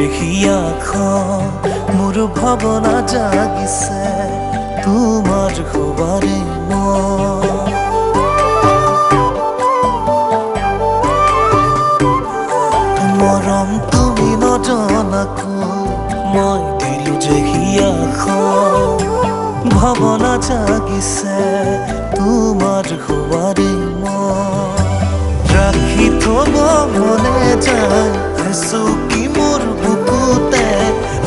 যে হিয়াখন মোৰ ভাৱনা জাগিছে তোমাৰ হবাৰে মৰম তুমি নজনাকৈ মই দিলো যে হিয়াখন ভাৱনা জাগিছে তোমাৰ হবাৰে ৰাখি থব মনে যায় চুকি মোৰ বুকুতে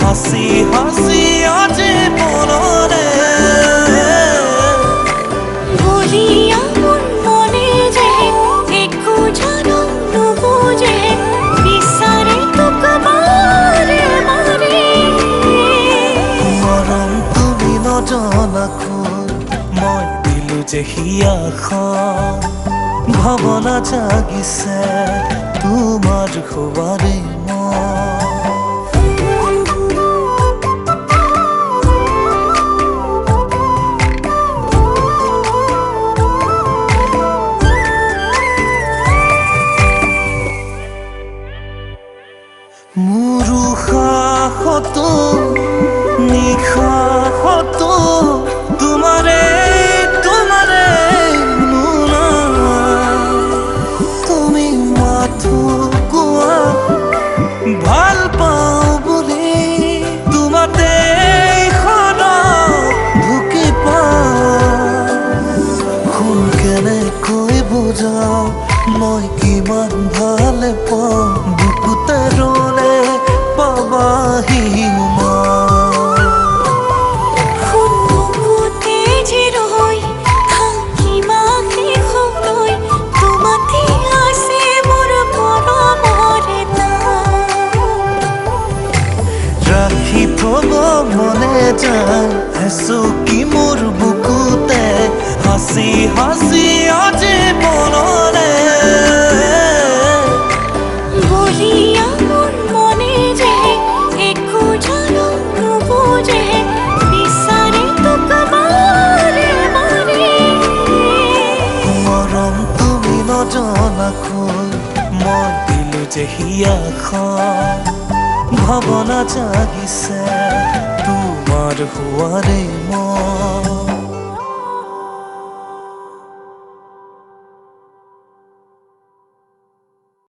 হাসি হাসি আজি মনৰে বলিয়া মোৰ মনে যে একো জানো নুবুজে বিচাৰে তোক বাৰে বাৰে মৰম তুমি নজনাকৈ মই দিলো যে হিয়াখন ভাৱনা জাগিছে তোমাৰ হবাৰে মোৰ উশাহতো নিশাহতো তোমাৰে তোমাৰে তুমি মাথো কোৱা ভাল পাওঁ বুলি তোমাতে ঢুকি শুন কেনেকৈ বুজাও মই কিমান ভালে পাওঁ বুকুতে ৰলে পাবাহি ৰাখি থব মনে যায় চুকি মোৰ বুকুতে হাসি হাসি আজি মনৰে বলিয়া মোৰ মনে যে একো জানো নুবুজে বিচাৰে তোক বাৰে বাৰে মৰম তুমি নজনাকৈ মই দিলো যে হিয়াখন ভাৱনা জাগিছে তোমাৰ হোৱাৰে